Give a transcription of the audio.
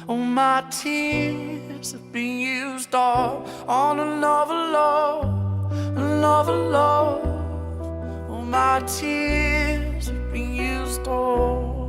Oh, my tears have been used all on another love, another love. Oh, my tears have been used all.